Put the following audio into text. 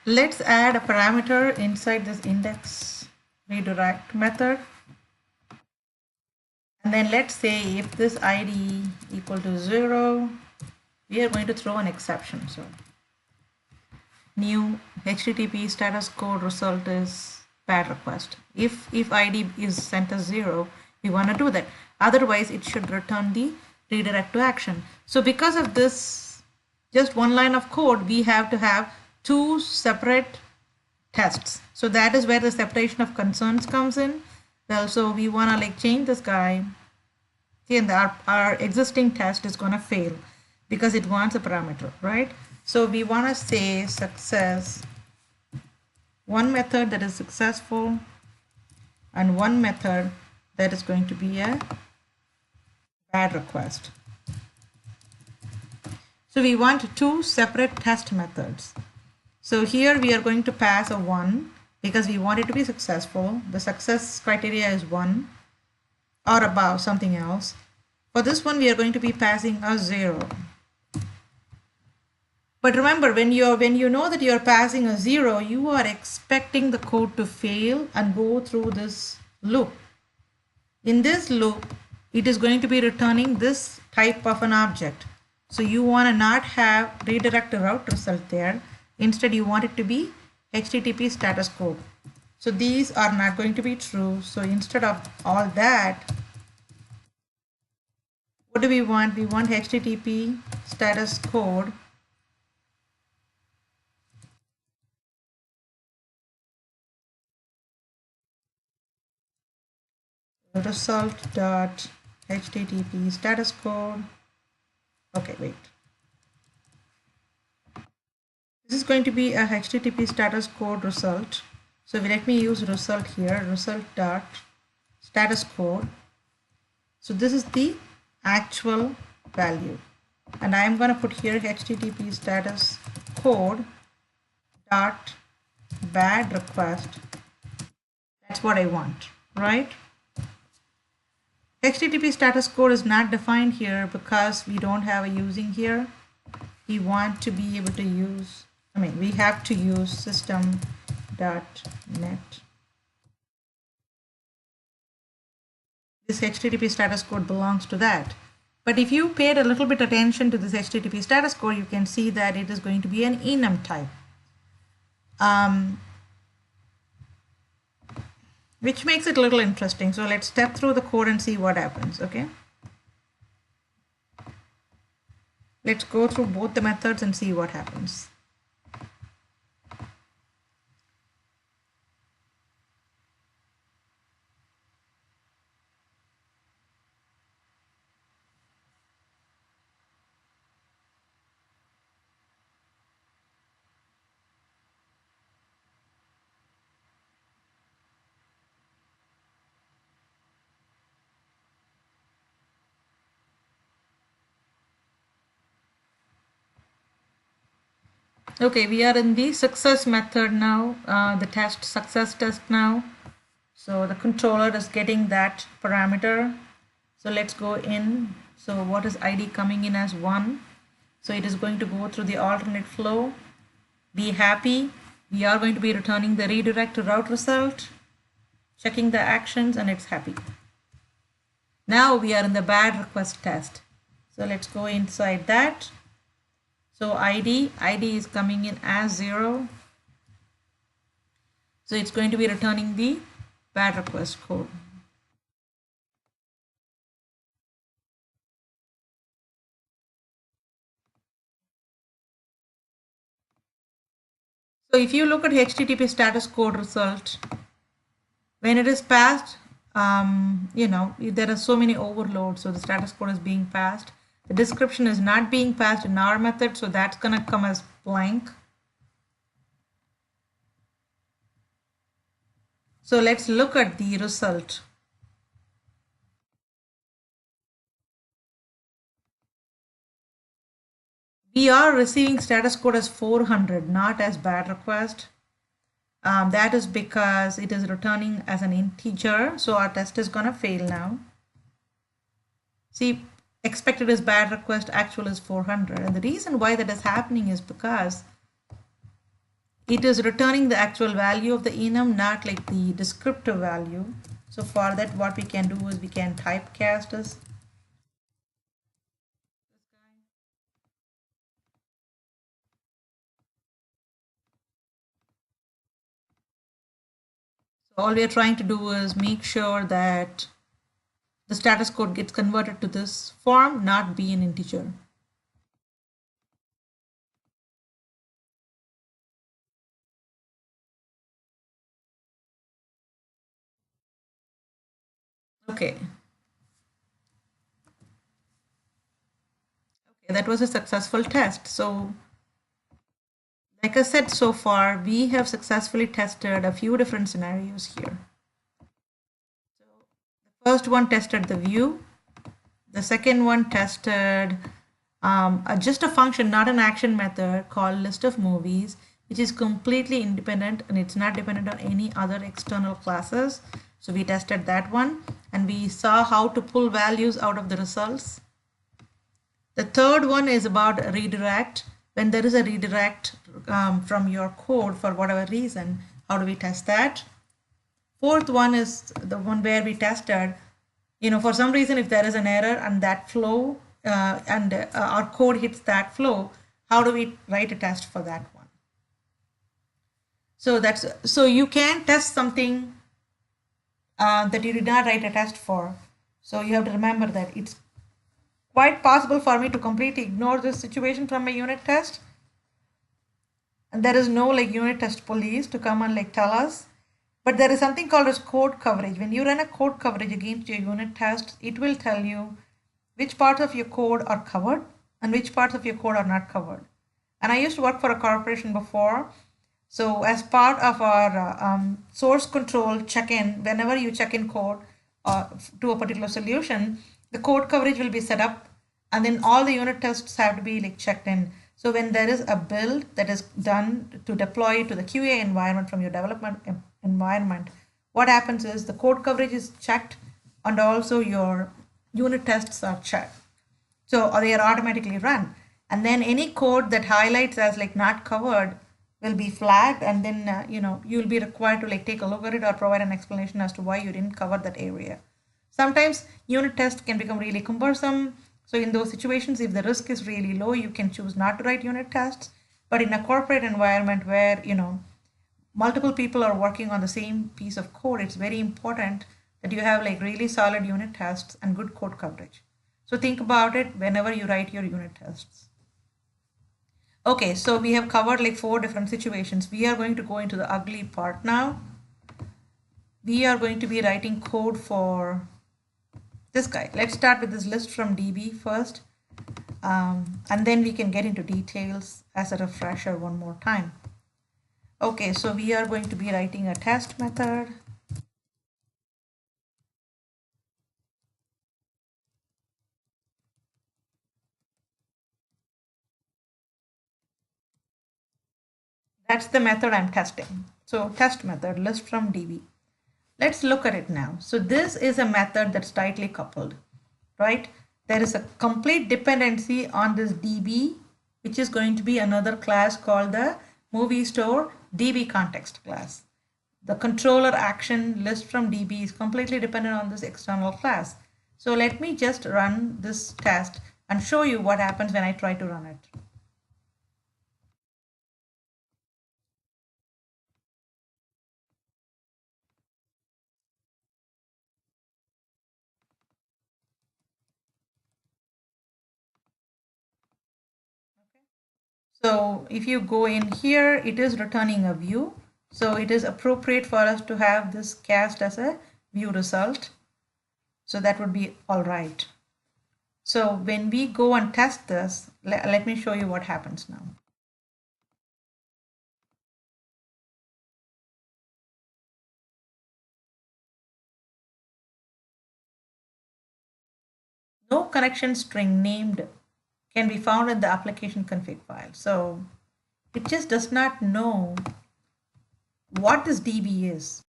Let's add a parameter inside this index redirect method. And then let's say if this ID equal to 0, we are going to throw an exception. So new HTTP status code result is bad request. If ID is sent as 0, we want to do that. Otherwise, it should return the redirect to action. So because of this, just one line of code, we have to have two separate tests. So that is where the separation of concerns comes in. Well, so we want to like change this guy. See, and our existing test is going to fail because it wants a parameter, right? So we want to say success, one method that is successful and one method that is going to be a bad request. So we want two separate test methods. So here we are going to pass a 1 because we want it to be successful. The success criteria is 1 or above something else. For this one, we are going to be passing a 0. But remember, when you know that you are passing a 0, you are expecting the code to fail and go through this loop. In this loop, it is going to be returning this type of an object. So you want to not have redirect route result there. Instead, you want it to be HTTP status code. So these are not going to be true. So instead of all that, what do we want? We want HTTP status code result.http status code. Okay, wait. This is going to be a HTTP status code result. So let me use result here, result.status code. So this is the actual value. And I am going to put here HTTP status code dot bad request. That's what I want, right? HTTP status code is not defined here because we don't have a using here. We want to be able to use, we have to use system.net. This HTTP status code belongs to that. But if you paid a little bit attention to this HTTP status code, you can see that it is going to be an enum type. Which makes it a little interesting. So let's step through the code and see what happens, okay? Let's go through both the methods and see what happens. Okay, we are in the success method now, the success test now. So the controller is getting that parameter. So let's go in. So what is ID coming in as 1? So it is going to go through the alternate flow. Be happy. We are going to be returning the redirect to route result, checking the actions, and it's happy. Now we are in the bad request test. So let's go inside that. So ID is coming in as 0. So it's going to be returning the bad request code. So if you look at HTTP status code result, when it is passed, there are so many overloads. So the status code is being passed. The description is not being passed in our method, so that's going to come as blank. So let's look at the result. We are receiving status code as 400, not as bad request. That is because it is returning as an integer, so our test is going to fail now. See, expected is bad request, actual is 400. And the reason why that is happening is because it is returning the actual value of the enum, not like the descriptive value. So for that, what we can do is we can typecast this. So all we are trying to do is make sure that the status code gets converted to this form, not be an integer. Okay. Okay, that was a successful test. So like I said, so far, we have successfully tested a few different scenarios here. So the first one tested the view. The second one tested just a function, not an action method called list of movies, which is completely independent and it's not dependent on any other external classes. So we tested that one and we saw how to pull values out of the results. The third one is about redirect. When there is a redirect from your code for whatever reason, how do we test that? Fourth one is the one where we tested, for some reason, if there is an error and that flow and our code hits that flow, how do we write a test for that one? So you can test something that you did not write a test for. So you have to remember that it's quite possible for me to completely ignore this situation from my unit test. And there is no like unit test police to come and like tell us. But there is something called as code coverage. When you run a code coverage against your unit test, it will tell you which parts of your code are covered and which parts of your code are not covered. And I used to work for a corporation before. So as part of our source control check-in, whenever you check in code to a particular solution, the code coverage will be set up and then all the unit tests have to be like checked in. So when there is a build that is done to deploy to the QA environment from your development environment, what happens is the code coverage is checked and also your unit tests are checked. So they are automatically run. And then any code that highlights as like not covered will be flagged and then you'll be required to like take a look at it or provide an explanation as to why you didn't cover that area. Sometimes unit tests can become really cumbersome. So in those situations, if the risk is really low, you can choose not to write unit tests. But in a corporate environment where multiple people are working on the same piece of code, it's very important that you have like really solid unit tests and good code coverage. So think about it whenever you write your unit tests. Okay, so we have covered like 4 different situations. We are going to go into the ugly part now. We are going to be writing code for this guy. Let's start with this list from DB first. And then we can get into details as a refresher one more time. Okay, so we are going to be writing a test method. That's the method I'm testing. So test method, list from DB. Let's look at it now. So this is a method that's tightly coupled, right? There is a complete dependency on this DB, which is going to be another class called the movie store DB context class. The controller action list from DB is completely dependent on this external class. So let me just run this test and show you what happens when I try to run it. So if you go in here, it is returning a view. So it is appropriate for us to have this cast as a view result. So that would be all right. So when we go and test this, let me show you what happens now. No connection string named can be found in the application config file. So it just does not know what this DB is.